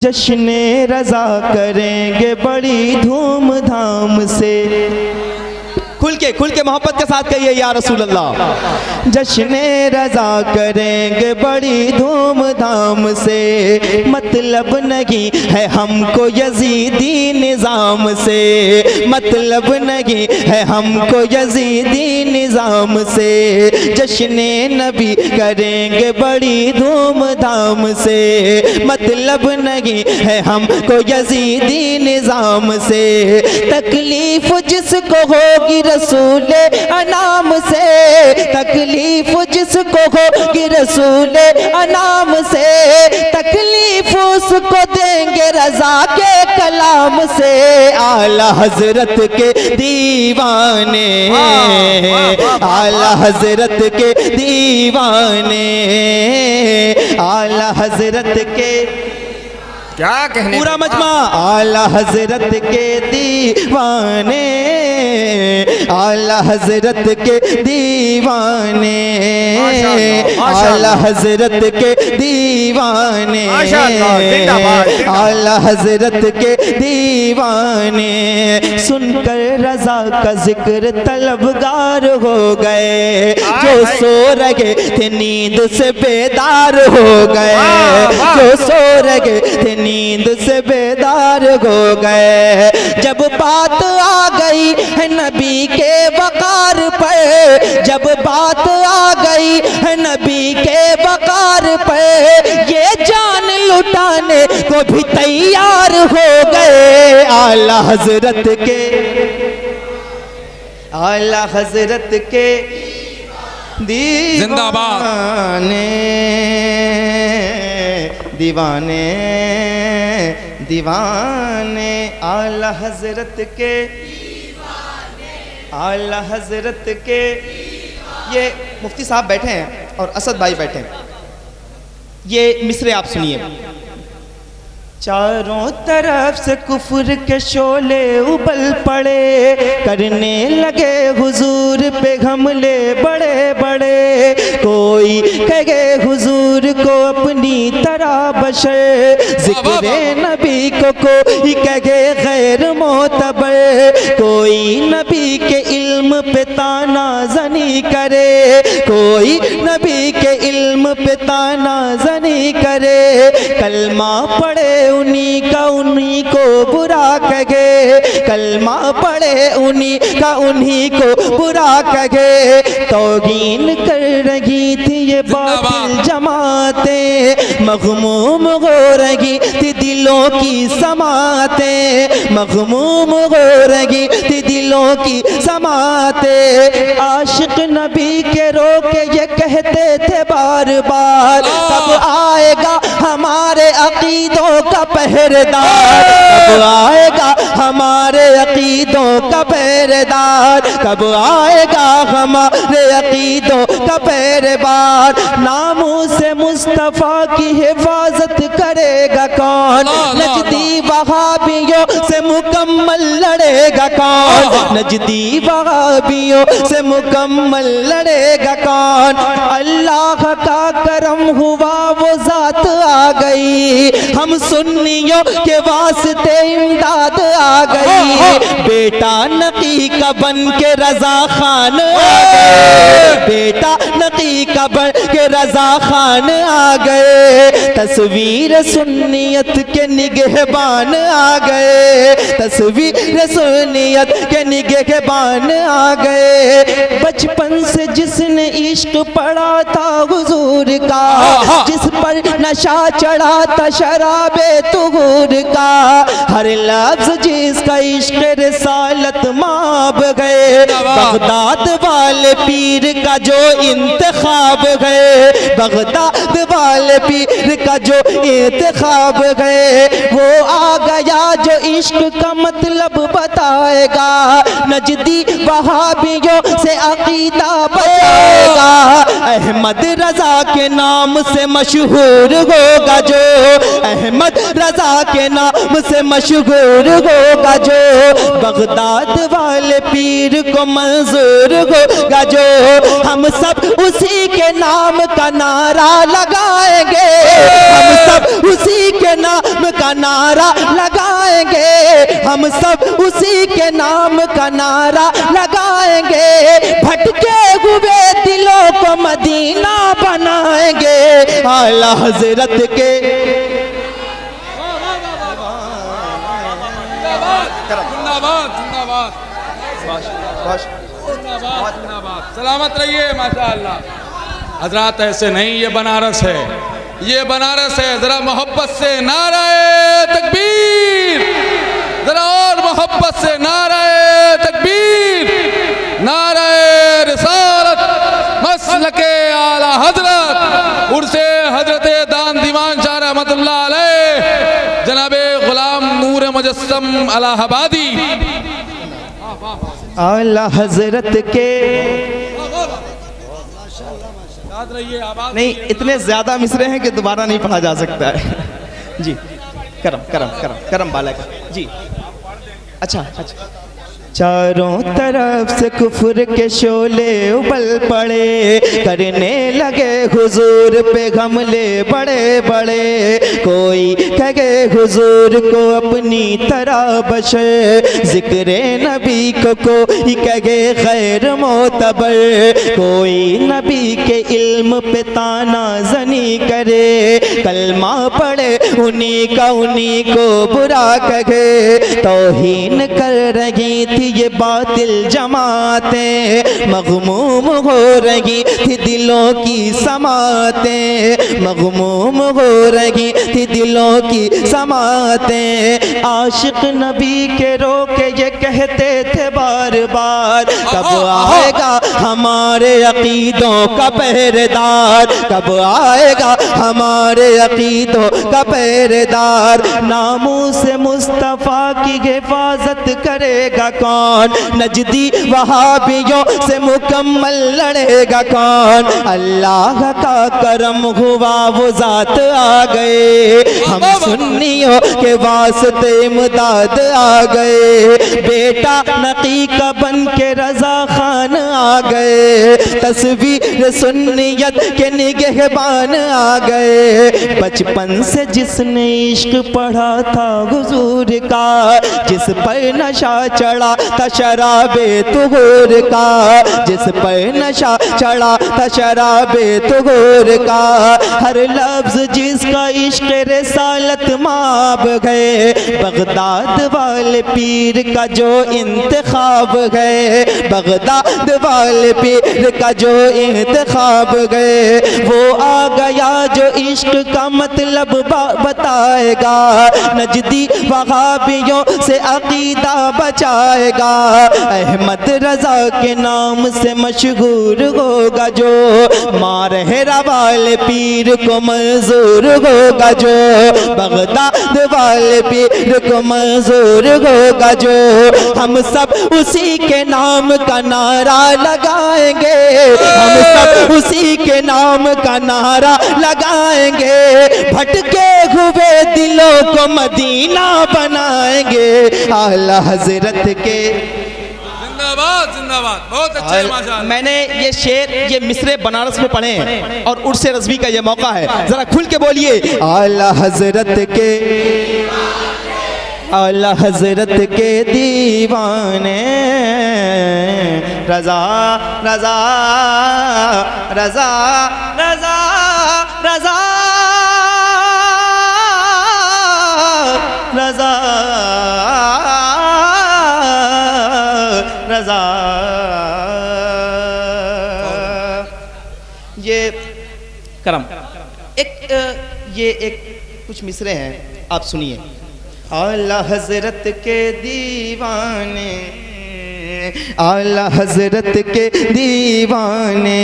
जश्ने रज़ा करेंगे बड़ी धूमधाम से। खुल के मोहब्बत के साथ कहिए या रसूल अल्लाह। जश्ने रज़ा करेंगे बड़ी धूमधाम से, मतलब नहीं है हमको यजीदी निज़ाम से, मतलब नहीं है हमको यजीदी निज़ाम से। जश्ने नबी करेंगे बड़ी धूमधाम से, मतलब नहीं है हमको यजीदी निज़ाम से। तकलीफ जिसको होगी रसूले अनाम से, तकलीफ जिसको होगी रसूले अनाम से, तकलीफ उसको देंगे रज़ा के कलाम से। आला हजरत के दीवाने, आला हजरत के दीवाने, आला हजरत के क्या कहने पूरा मजमा। आला हजरत के दीवाने, आला हजरत के दीवाने, आला हजरत के दीवाने, आला हजरत के दीवाने। सुनकर रज़ा का जिक्र तलबगार हो गए, जो सो रहे थे नींद से बेदार हो गए, जो सो रहे थे नींद से बेदार हो गए। जब बात आ गई है नबी के वकार पर, जब बात आ गई है नबी के वकार पर, ये जान लुटाने को भी तैयार हो गए। आला हजरत के, आला हजरत के दीवाने, दीवाने दीवाने, आला हजरत के दीवाने, आला हजरत के। ये मुफ्ती साहब बैठे हैं और असद भाई बैठे हैं, ये मिसरे आप सुनिए। चारों तरफ से कुफ्र के शोले उबल पड़े, करने लगे हुजूर पे हमले बड़े बड़े। कोई कहे हुजूर को अपनी तरह बशर, जिक्रे नबी को कोई कहे गैर मोतबर। कोई नबी के इल्म पे ताना जनी करे, कोई नबी के इल्म पे ताना जनी करे। कलमा पढ़े उन्हीं का उन्हीं को बुरा कहे, कलमा पढ़े उन्हीं का उन्हीं को बुरा कहे। तौहीन कर रही थी ये बातिल जमातें, मग़मूम हो रही थी दिलों की समातें, मग़मूम हो रही थी दिलों की समातें। आशिक नबी के रोके ये कहते थे बार बार, कब आएगा हमारे अकीदों का पहरेदार, कब आएगा हमारे अकीदों का पहरेदार, कब आएगा हमारे अकीदों का पहरेदार। नामों से मुस्तफ़ा की हिफाजत करेगा कौन, नजदी वहाबियों से मुकम्मल लड़ेगा कौन, नजदी वहाबियों से मुकम्मल लड़ेगा कौन। अल्लाह का करम हुआ वो जात आ गई, हम सुन्नियों के वास्ते इमदाद आ गई। बेटा नकी का बन के रजा खान आ गए, बेटा नकी का बन के रजा खान आ गए। तस्वीर सुन्नियत के निगहबान आ गए, तस्वीर सुन्नियत के निगहबान आ गए। बचपन से जिसने इश्क पढ़ा था हुजूर का, जिस पर नशा चढ़ा था शराबे तुहूर का, हर लफ्ज़ जिसका इश्क़ रिसालत माब गए। बगदाद वाले पीर का जो इंतखाब गए, बगदाद वाले पीर का जो इंतखाब गए। वो आ गया जो इश्क का मतलब बताएगा, नजदी वहाबियों से अकीदा बचाएगा। अहमद रजा के नाम से मशहूर होगा जो, अहमद रजा के नाम से मशहूर होगा जो, बगदाद वाले पीर को मंजूर होगा जो, हम सब उसी के नाम का नारा लगाएंगे, हम सब उसी के नाम का नारा लगाएंगे, हम सब उसी के नाम का नारा लगाएंगे, भटके हुए दिलों को मदीना बनाएंगे, आला हजरत के जिंदाबाद जिंदाबाद जिंदाबाद, सलामत रहिए माशाअल्लाह। हजरात ऐसे नहीं, ये बनारस है, ये बनारस है। जरा मोहब्बत से नाराए तकबीर, जरा और मोहब्बत से नाराए तकबीर, नाराए रिसालत, मसलके आला हजरत उर्से हजरते दान दीवान शाह रहमतुल्लाह अलैह जनाबे गुलाम नूर मुजस्सम अलाहाबादी। आला हजरत के याद रहिए आवाज नहीं, इतने ज्यादा मिसरे हैं कि दोबारा नहीं पढ़ा जा सकता है। जी करम करम करम करम बालक जी। अच्छा अच्छा। चारों तरफ से कुफ्र के शोले उबल पड़े, करने लगे हुजूर पे हमले बड़े बड़े, कोई कहे हुजूर को अपनी तरह बशर, जिक्र नबी को कोई कहे गैर मोतबर, कोई नबी के इल्म पे ताना जनी करे, कलमा पढ़े उन्हीं को बुरा कहे, तौहीन कर रही थी ये बातिल जमातें, मगमूम हो रही थी दिलों की समातें, मगमूम हो रही थी दिलों की समातें, आशिक नबी के रोके ये कहते थे बार बार, कब आएगा हमारे अकीदों का पहरेदार, कब आएगा हमारे अकीदों का पहरेदार, नामूस मुस्तफ़ा की हिफाजत करेगा कौन, नजदी वहाबियों से मुकम्मल लड़ेगा कौन, अल्लाह का करम हुआ वो जात आ गए, हम सुन्नियों के वास्ते इमदाद आ गए, बेटा नकी का बन के रजा खान आ गए, तस्वीर सुन्नियत के निगहबान आ गए, बचपन से जिसने इश्क पढ़ा था हुजूर का, जिस पर नशा चढ़ा था शराबे तुहूर का, जिस पर नशा चढ़ा था शराबे तुहूर का, हर लफ्ज जिसका इश्क रिसालत माब है, बगदाद वाले पीर का जो इंतखाब है, बगदाद वाले पीर का जो इंतखाब है, वो आ गया जो इश्क का मतलब बताएगा, नजदी वहाबियों से अकीदा बचाएगा, अहमद रजा के नाम से मशहूर होगा जो, मारहरा वाले पीर को मंजूर होगा जो, बगदाद वाले पीर को मंजूर होगा जो, हम सब उसी के नाम का नारा लगाएंगे, हम सब उसी के नाम का नारा लगाएंगे, भटके हुए दिलों को मदीना बनाएंगे, आला हजरत के जिंदाबाद जिंदाबाद। बहुत अच्छे माशाअल्लाह। मैंने ये शेर ये मिसरे बनारस में पढ़े हैं और उर्से रज़वी का ये मौका है, जरा खुल के बोलिए, आला हजरत के, आला हजरत के दीवाने, रजा रजा रजा रजा रजा रजा रजा। ये करम ये एक कुछ मिसरे हैं, आप सुनिए। आला हजरत के दीवाने आला हजरत के दीवाने,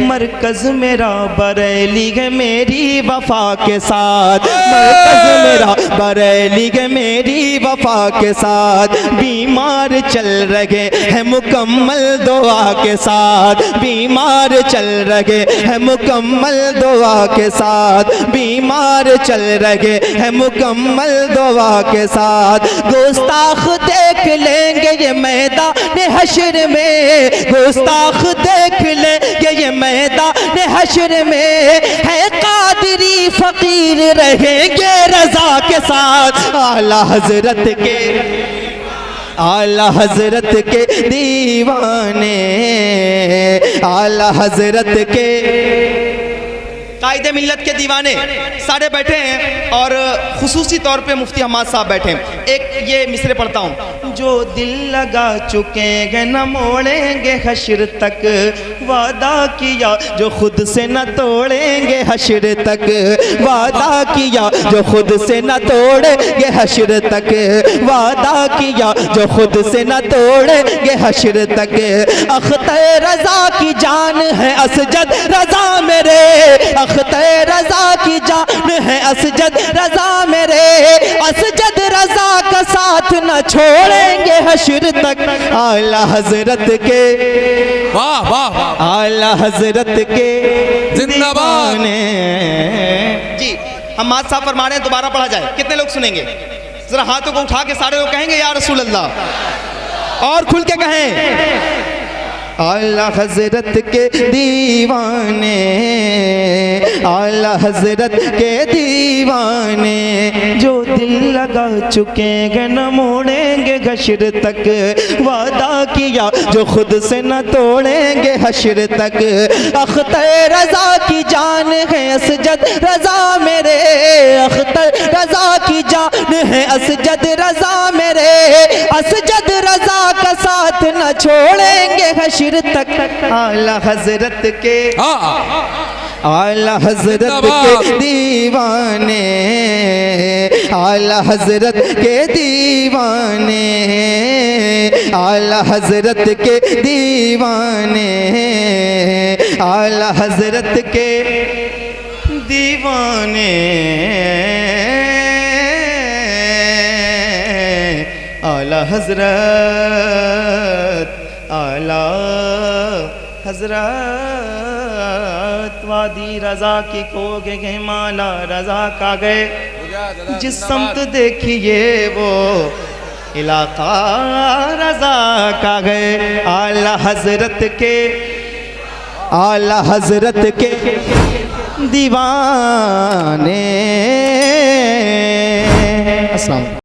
मरकज मेरा बरेली है मेरी वफा के साथ, मरकज मेरा बरेली है मेरी वफा के साथ, बीमार चल रहे हैं मुकम्मल दुआ के साथ, बीमार चल रहे हैं मुकम्मल दुआ के साथ, बीमार चल रहे हैं मुकम्मल दुआ के साथ। गुस्ताख देख लेंगे ये मैदान हश्र में, गुस्ताख देख लेंगे ये मैदान हश्र में, है कादरी फकीर रहेंगे रजा के साथ। आला हजरत के, आला हजरत के दीवाने, आला हजरत के कायदे मिल्लत के दीवाने सारे बैठे हैं और खुसूसी तौर पे मुफ्ती हमाद साहब बैठे हैं। एक ये मिसरे पढ़ता हूँ। जो दिल लगा चुके हैं न मोड़ेंगे हश्र तक, वादा किया जो खुद से न तोड़ेंगे हश्र तक, वादा किया जो खुद से न तोड़ेंगे हश्र तक, वादा किया जो खुद से न तोड़ेंगे हश्र तक। अख्तर रजा की जान है असजद रजा मेरे, अख्तर रजा की जान है असजद रजा मेरे, असजद रजा का साथ न छोड़ेंगे हश्र तक। आला हजरत के, वाह वाह वाह, आला हजरत के जिंदाबाद। जी हमाद साहब फरमा रहे हैं दोबारा पढ़ा जाए, कितने लोग सुनेंगे? जरा हाथों को उठा के सारे लोग कहेंगे या रसूल अल्लाह, और खुल के कहें। आला हजरत के दीवाने, आला हजरत के दीवाने, जो दिल लगा चुके हैं न मोड़ेंगे हश्र तक, वादा किया जो खुद से न तोड़ेंगे हश्र तक। अख्तर रजा की जान है असजद रजा मेरे, अख्तर रजा की जान है असजद रजा मेरे, असजद रजा का साथ न छोड़ेंगे हश्र तक। आला हजरत के, आला हजरत के दीवाने, आला हजरत के दीवाने, आला हजरत के दीवाने, आला हजरत के दीवाने, आला हजरत, आला हजरत। वादी रजा की खो गए माला रजा का गए, जिस समत देखिए वो इलाका रजा का गए। आला हजरत के, आला हजरत के दीवाने। अस्सलाम।